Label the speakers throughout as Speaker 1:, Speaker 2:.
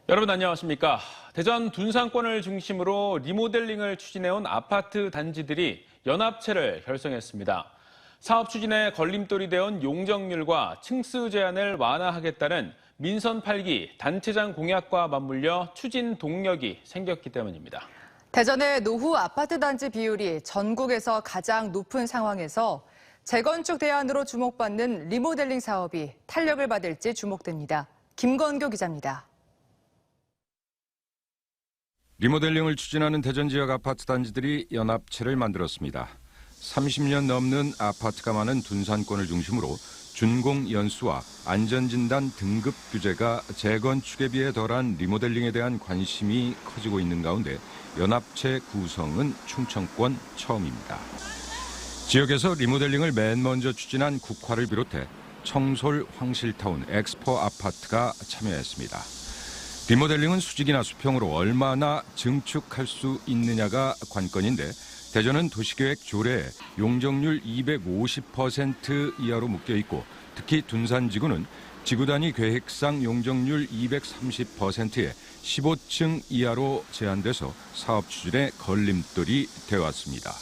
Speaker 1: 여러분 안녕하십니까? 대전 둔산권을 중심으로 리모델링을 추진해온 아파트 단지들이 연합체를 결성했습니다. 사업 추진에 걸림돌이 되어온 용적률과 층수 제한을 완화하겠다는 민선 8기 단체장 공약과 맞물려 추진 동력이 생겼기 때문입니다.
Speaker 2: 대전의 노후 아파트 단지 비율이 전국에서 가장 높은 상황에서 재건축 대안으로 주목받는 리모델링 사업이 탄력을 받을지 주목됩니다. 김건교 기자입니다.
Speaker 3: 리모델링을 추진하는 대전 지역 아파트 단지들이 연합체를 만들었습니다. 30년 넘는 아파트가 많은 둔산권을 중심으로 준공 연수와 안전진단 등급 규제가 재건축에 비해 덜한 리모델링에 대한 관심이 커지고 있는 가운데 연합체 구성은 충청권 처음입니다. 지역에서 리모델링을 맨 먼저 추진한 국화를 비롯해 청솔, 황실타운, 엑스포 아파트가 참여했습니다. 리모델링은 수직이나 수평으로 얼마나 증축할 수 있느냐가 관건인데 대전은 도시계획 조례에 용적률 250% 이하로 묶여있고 특히 둔산지구는 지구 단위 계획상 용적률 230%에 15층 이하로 제한돼서 사업 추진에 걸림돌이 되어왔습니다.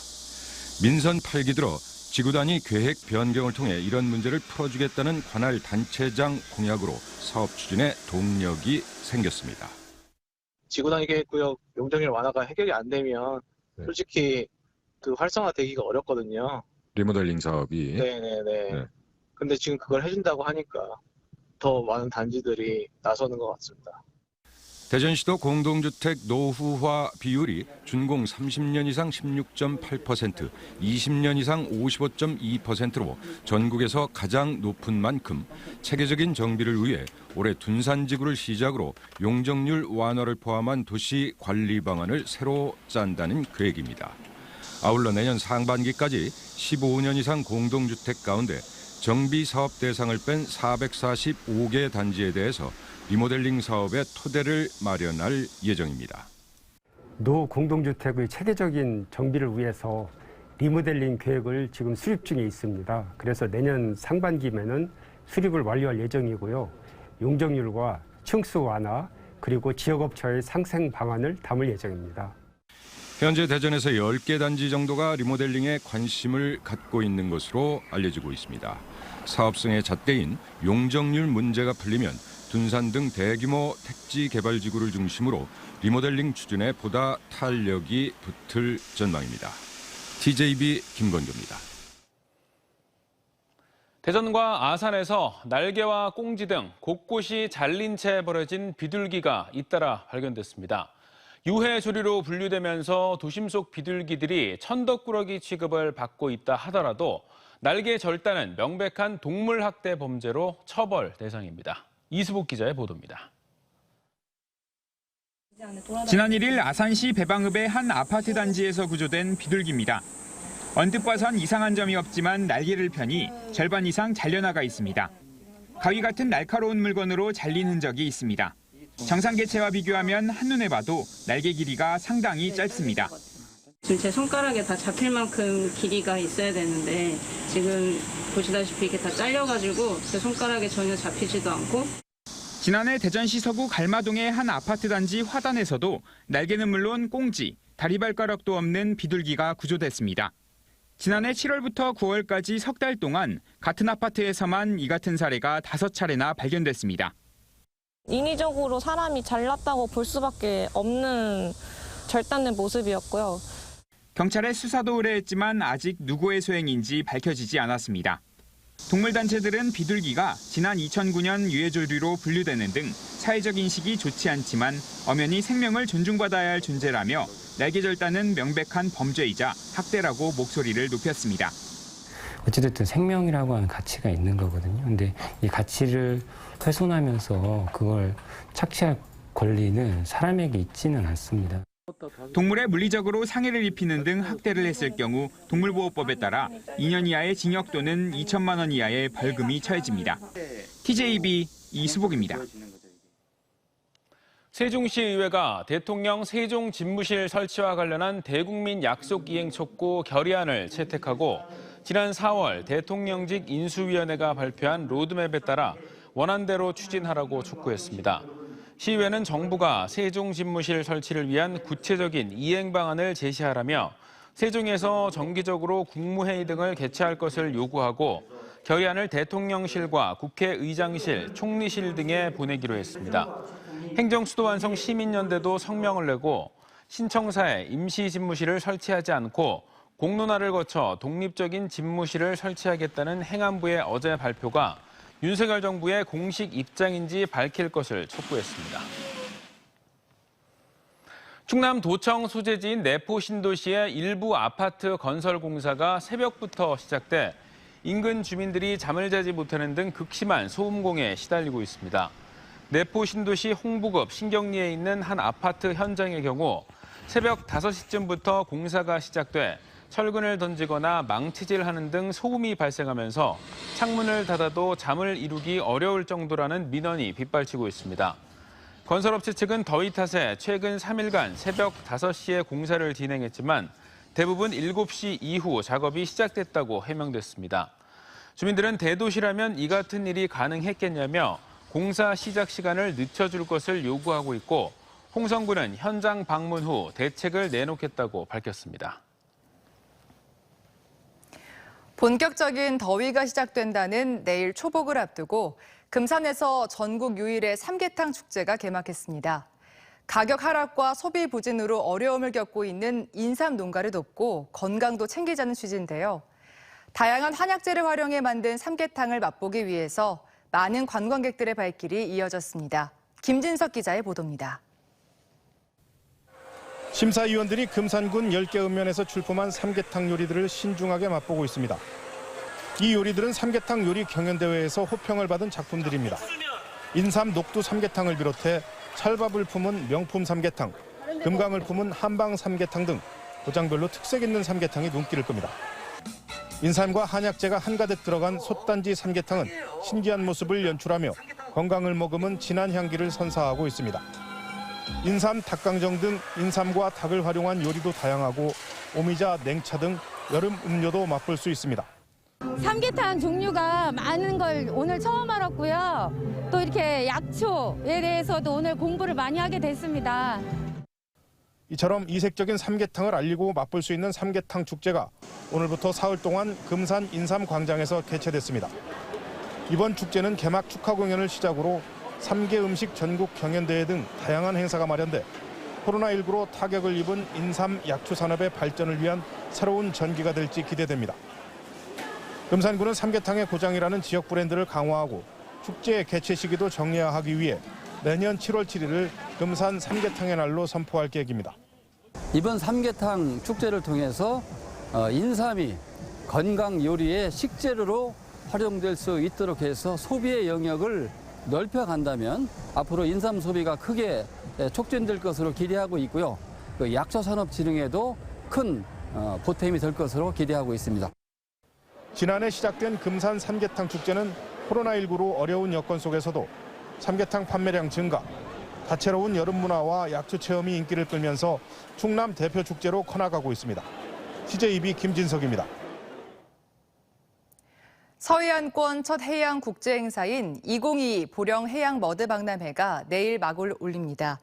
Speaker 3: 민선 8기 들어 지구 단위 계획 변경을 통해 이런 문제를 풀어주겠다는 관할 단체장 공약으로 사업 추진에 동력이 생겼습니다.
Speaker 4: 지구 단위 계획구역 용적률 완화가 해결이 안 되면 솔직히 그 활성화되기가 어렵거든요.
Speaker 3: 리모델링 사업이.
Speaker 4: 네네네.
Speaker 3: 네.
Speaker 4: 근데 지금 그걸 해준다고 하니까 더 많은 단지들이 나서는 것 같습니다.
Speaker 3: 대전시도 공동주택 노후화 비율이 준공 30년 이상 16.8%, 20년 이상 55.2%로 전국에서 가장 높은 만큼 체계적인 정비를 위해 올해 둔산지구를 시작으로 용적률 완화를 포함한 도시 관리 방안을 새로 짠다는 계획입니다. 아울러 내년 상반기까지 15년 이상 공동주택 가운데 정비 사업 대상을 뺀 445개 단지에 대해서 리모델링 사업의 토대를 마련할 예정입니다.
Speaker 5: 노후 공동주택의 체계적인 정비를 위해서 리모델링 계획을 지금 수립 중에 있습니다. 그래서 내년 상반기면은 수립을 완료할 예정이고요. 용적률과 층수 완화 그리고 지역업체의 상생 방안을 담을 예정입니다.
Speaker 3: 현재 대전에서 10개 단지 정도가 리모델링에 관심을 갖고 있는 것으로 알려지고 있습니다. 사업성의 잣대인 용적률 문제가 풀리면 둔산 등 대규모 택지 개발 지구를 중심으로 리모델링 추진에 보다 탄력이 붙을 전망입니다. TJB 김건교입니다.
Speaker 1: 대전과 아산에서 날개와 꽁지 등 곳곳이 잘린 채 버려진 비둘기가 잇따라 발견됐습니다. 유해 조류로 분류되면서 도심 속 비둘기들이 천덕꾸러기 취급을 받고 있다 하더라도 날개 절단은 명백한 동물학대 범죄로 처벌 대상입니다. 이수복 기자의 보도입니다.
Speaker 6: 지난 1일 아산시 배방읍의 한 아파트 단지에서 구조된 비둘기입니다. 언뜻 봐선 이상한 점이 없지만 날개를 펴니 절반 이상 잘려나가 있습니다. 가위 같은 날카로운 물건으로 잘린 흔적이 있습니다. 정상 개체와 비교하면 한눈에 봐도 날개 길이가 상당히 짧습니다.
Speaker 7: 지금 제 손가락에 다 잡힐 만큼 길이가 있어야 되는데 지금 보시다시피 이렇게 다 잘려가지고 제 손가락에 전혀 잡히지도 않고.
Speaker 6: 지난해 대전시 서구 갈마동의 한 아파트 단지 화단에서도 날개는 물론 꽁지, 다리발가락도 없는 비둘기가 구조됐습니다. 지난해 7월부터 9월까지 석 달 동안 같은 아파트에서만 이 같은 사례가 5차례나 발견됐습니다.
Speaker 8: 인위적으로 사람이 잘랐다고 볼 수밖에 없는 절단된 모습이었고요.
Speaker 6: 경찰에 수사도 의뢰했지만 아직 누구의 소행인지 밝혀지지 않았습니다. 동물단체들은 비둘기가 지난 2009년 유해조류로 분류되는 등 사회적 인식이 좋지 않지만 엄연히 생명을 존중받아야 할 존재라며 날개 절단은 명백한 범죄이자 학대라고 목소리를 높였습니다.
Speaker 9: 어찌됐든 생명이라고 하는 가치가 있는 거거든요. 근데 이 가치를 훼손하면서 그걸 착취할 권리는 사람에게 있지는 않습니다.
Speaker 6: 동물에 물리적으로 상해를 입히는 등 학대를 했을 경우 동물보호법에 따라 2년 이하의 징역 또는 2천만 원 이하의 벌금이 처해집니다. TJB 이수복입니다.
Speaker 1: 세종시의회가 대통령 세종 집무실 설치와 관련한 대국민 약속 이행 촉구 결의안을 채택하고 지난 4월 대통령직 인수위원회가 발표한 로드맵에 따라 원안대로 추진하라고 촉구했습니다. 시의회는 정부가 세종 집무실 설치를 위한 구체적인 이행 방안을 제시하라며 세종에서 정기적으로 국무회의 등을 개최할 것을 요구하고 결의안을 대통령실과 국회의장실, 총리실 등에 보내기로 했습니다. 행정수도완성 시민연대도 성명을 내고 신청사에 임시 집무실을 설치하지 않고 공론화를 거쳐 독립적인 집무실을 설치하겠다는 행안부의 어제 발표가 윤석열 정부의 공식 입장인지 밝힐 것을 촉구했습니다. 충남 도청 소재지인 내포 신도시의 일부 아파트 건설 공사가 새벽부터 시작돼 인근 주민들이 잠을 자지 못하는 등 극심한 소음공에 시달리고 있습니다. 내포 신도시 홍부급 신경리에 있는 한 아파트 현장의 경우 새벽 5시쯤부터 공사가 시작돼 철근을 던지거나 망치질하는 등 소음이 발생하면서 창문을 닫아도 잠을 이루기 어려울 정도라는 민원이 빗발치고 있습니다. 건설업체 측은 더위 탓에 최근 3일간 새벽 5시에 공사를 진행했지만 대부분 7시 이후 작업이 시작됐다고 해명됐습니다. 주민들은 대도시라면 이 같은 일이 가능했겠냐며 공사 시작 시간을 늦춰줄 것을 요구하고 있고 홍성군은 현장 방문 후 대책을 내놓겠다고 밝혔습니다.
Speaker 2: 본격적인 더위가 시작된다는 내일 초복을 앞두고 금산에서 전국 유일의 삼계탕 축제가 개막했습니다. 가격 하락과 소비 부진으로 어려움을 겪고 있는 인삼 농가를 돕고 건강도 챙기자는 취지인데요. 다양한 한약재를 활용해 만든 삼계탕을 맛보기 위해서 많은 관광객들의 발길이 이어졌습니다. 김진석 기자의 보도입니다.
Speaker 10: 심사위원들이 금산군 10개 읍면에서 출품한 삼계탕 요리들을 신중하게 맛보고 있습니다. 이 요리들은 삼계탕 요리 경연대회에서 호평을 받은 작품들입니다. 인삼 녹두 삼계탕을 비롯해 찰밥을 품은 명품 삼계탕, 금강을 품은 한방 삼계탕 등 고장별로 특색 있는 삼계탕이 눈길을 끕니다. 인삼과 한약재가 한가득 들어간 솥단지 삼계탕은 신기한 모습을 연출하며 건강을 머금은 진한 향기를 선사하고 있습니다. 인삼, 닭강정 등 인삼과 닭을 활용한 요리도 다양하고 오미자, 냉차 등 여름 음료도 맛볼 수 있습니다.
Speaker 11: 삼계탕 종류가 많은 걸 오늘 처음 알았고요. 또 이렇게 약초에 대해서도 오늘 공부를 많이 하게 됐습니다.
Speaker 10: 이처럼 이색적인 삼계탕을 알리고 맛볼 수 있는 삼계탕 축제가 오늘부터 사흘 동안 금산 인삼광장에서 개최됐습니다. 이번 축제는 개막 축하 공연을 시작으로 3개 음식 전국 경연대회 등 다양한 행사가 마련돼 코로나19로 타격을 입은 인삼 약초 산업의 발전을 위한 새로운 전기가 될지 기대됩니다. 금산군은 삼계탕의 고장이라는 지역 브랜드를 강화하고 축제 개최 시기도 정례화하기 위해 내년 7월 7일을 금산 삼계탕의 날로 선포할 계획입니다.
Speaker 12: 이번 삼계탕 축제를 통해서 인삼이 건강 요리의 식재료로 활용될 수 있도록 해서 소비의 영역을 넓혀간다면 앞으로 인삼 소비가 크게 촉진될 것으로 기대하고 있고요. 약초 산업 진흥에도 큰 보탬이 될 것으로 기대하고 있습니다.
Speaker 10: 지난해 시작된 금산 삼계탕 축제는 코로나19로 어려운 여건 속에서도 삼계탕 판매량 증가, 다채로운 여름 문화와 약초 체험이 인기를 끌면서 충남 대표 축제로 커나가고 있습니다. CJB 김진석입니다.
Speaker 2: 서해안권 첫 해양 국제 행사인 2022 보령 해양 머드 박람회가 내일 막을 올립니다.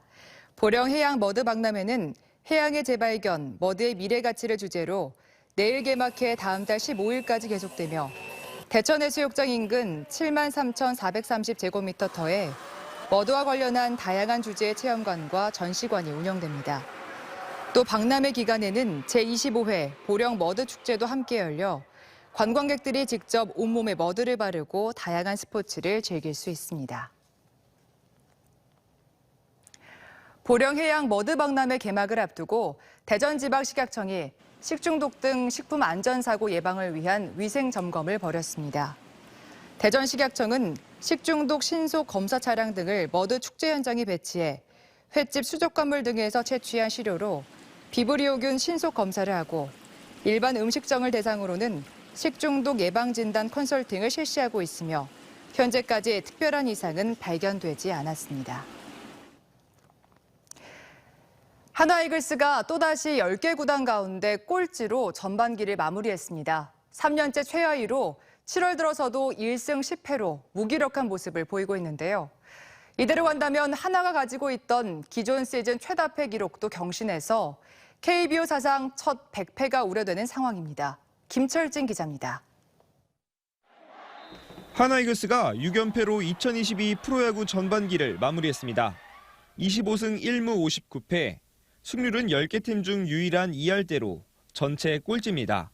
Speaker 2: 보령 해양 머드 박람회는 해양의 재발견, 머드의 미래 가치를 주제로 내일 개막해 다음 달 15일까지 계속되며 대천해수욕장 인근 73,430제곱미터터에 머드와 관련한 다양한 주제의 체험관과 전시관이 운영됩니다. 또 박람회 기간에는 제25회 보령 머드 축제도 함께 열려 관광객들이 직접 온몸에 머드를 바르고 다양한 스포츠를 즐길 수 있습니다. 보령 해양 머드 박람회 개막을 앞두고 대전지방식약청이 식중독 등 식품 안전사고 예방을 위한 위생 점검을 벌였습니다. 대전식약청은 식중독 신속 검사 차량 등을 머드 축제 현장에 배치해 횟집 수족 건물 등에서 채취한 시료로 비브리오균 신속 검사를 하고 일반 음식점을 대상으로는 식중독 예방 진단 컨설팅을 실시하고 있으며 현재까지 특별한 이상은 발견되지 않았습니다. 한화이글스가 또다시 10개 구단 가운데 꼴찌로 전반기를 마무리했습니다. 3년째 최하위로 7월 들어서도 1승 10패로 무기력한 모습을 보이고 있는데요. 이대로 간다면 하나가 가지고 있던 기존 시즌 최다패 기록도 경신해서 KBO 사상 첫 100패가 우려되는 상황입니다. 김철진 기자입니다.
Speaker 13: 하나이글스가 6연패로 2022 프로야구 전반기를 마무리했습니다. 25승 1무 59패, 승률은 10개 팀 중 유일한 2할대로 전체 꼴찌입니다.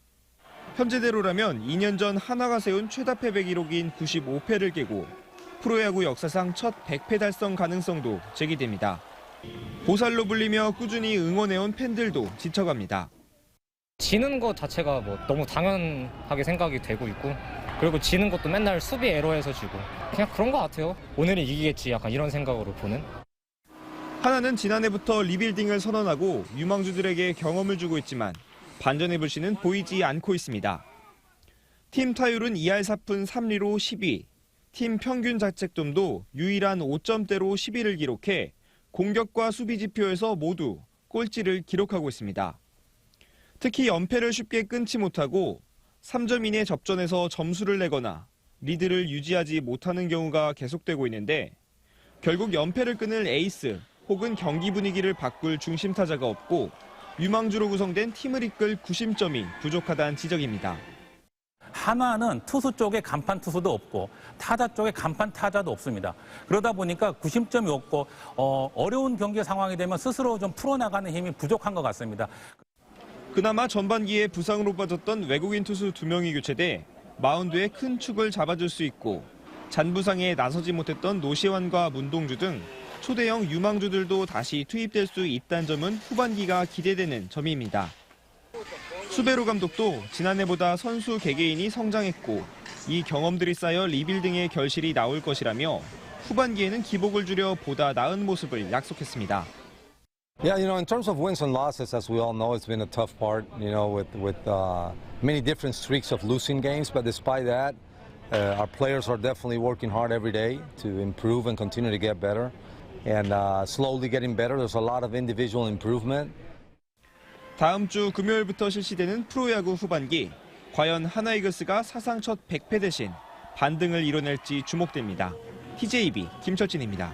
Speaker 13: 현재대로라면 2년 전 하나가 세운 최다 패배 기록인 95패를 깨고 프로야구 역사상 첫 100패 달성 가능성도 제기됩니다. 보살로 불리며 꾸준히 응원해온 팬들도 지쳐갑니다.
Speaker 14: 지는 것 자체가 너무 당연하게 생각이 되고 있고, 그리고 지는 것도 맨날 수비 에러해서 지고, 그냥 그런 것 같아요. 오늘은 이기겠지, 약간 이런 생각으로 보는.
Speaker 13: 하나는 지난해부터 리빌딩을 선언하고 유망주들에게 경험을 주고 있지만 반전의 불씨는 보이지 않고 있습니다. 팀 타율은 2할 4푼 3리로 10위, 팀 평균 자책점도 유일한 5점대로 10위를 기록해 공격과 수비 지표에서 모두 꼴찌를 기록하고 있습니다. 특히 연패를 쉽게 끊지 못하고 3점 이내 접전에서 점수를 내거나 리드를 유지하지 못하는 경우가 계속되고 있는데 결국 연패를 끊을 에이스 혹은 경기 분위기를 바꿀 중심 타자가 없고 유망주로 구성된 팀을 이끌 구심점이 부족하다는 지적입니다.
Speaker 15: 하나는 투수 쪽에 간판 투수도 없고 타자 쪽에 간판 타자도 없습니다. 그러다 보니까 구심점이 없고 어려운 경기 상황이 되면 스스로 좀 풀어나가는 힘이 부족한 것 같습니다.
Speaker 13: 그나마 전반기에 부상으로 빠졌던 외국인 투수 2명이 교체돼 마운드에 큰 축을 잡아줄 수 있고 잔부상에 나서지 못했던 노시환과 문동주 등 초대형 유망주들도 다시 투입될 수 있다는 점은 후반기가 기대되는 점입니다. 수베로 감독도 지난해보다 선수 개개인이 성장했고 이 경험들이 쌓여 리빌딩의 결실이 나올 것이라며 후반기에는 기복을 줄여 보다 나은 모습을 약속했습니다.
Speaker 16: Yeah, in terms of wins and losses, as we all know, it's been a tough part, with many different streaks of losing games. But despite that, our players are definitely working hard every day to improve and continue to get better. And slowly getting better. There's a lot of individual improvement.
Speaker 13: 다음 주 금요일부터 실시되는 프로야구 후반기. 과연 하나이글스가 사상 첫 100패 대신 반등을 이뤄낼지 주목됩니다. TJB 김철진입니다.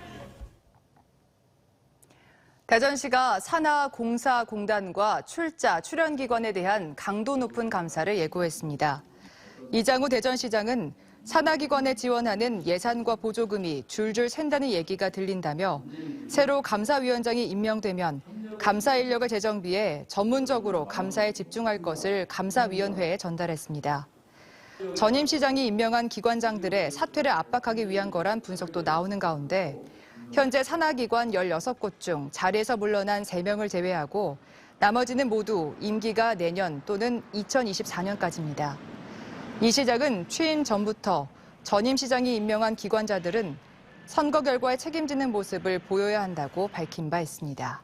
Speaker 2: 대전시가 산하공사공단과 출연기관에 대한 강도 높은 감사를 예고했습니다. 이장우 대전시장은 산하기관에 지원하는 예산과 보조금이 줄줄 샌다는 얘기가 들린다며 새로 감사위원장이 임명되면 감사 인력을 재정비해 전문적으로 감사에 집중할 것을 감사위원회에 전달했습니다. 전임 시장이 임명한 기관장들의 사퇴를 압박하기 위한 거란 분석도 나오는 가운데 현재 산하기관 16곳 중 자리에서 물러난 3명을 제외하고 나머지는 모두 임기가 내년 또는 2024년까지입니다. 이 시장은 취임 전부터 전임 시장이 임명한 기관자들은 선거 결과에 책임지는 모습을 보여야 한다고 밝힌 바 있습니다.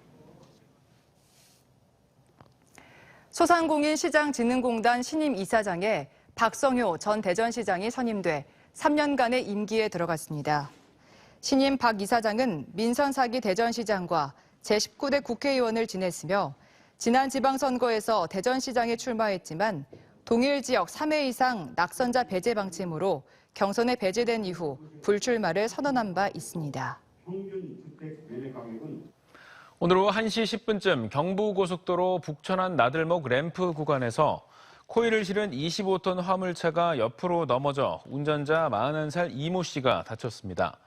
Speaker 2: 소상공인 시장진흥공단 신임 이사장에 박성효 전 대전시장이 선임돼 3년간의 임기에 들어갔습니다. 신임 박 이사장은 민선사기 대전시장과 제19대 국회의원을 지냈으며 지난 지방선거에서 대전시장에 출마했지만 동일 지역 3회 이상 낙선자 배제 방침으로 경선에 배제된 이후 불출마를 선언한 바 있습니다.
Speaker 1: 오늘 오후 1시 10분쯤 경부고속도로 북천안 나들목 램프 구간에서 코일을 실은 25톤 화물차가 옆으로 넘어져 운전자 41살 이모 씨가 다쳤습니다.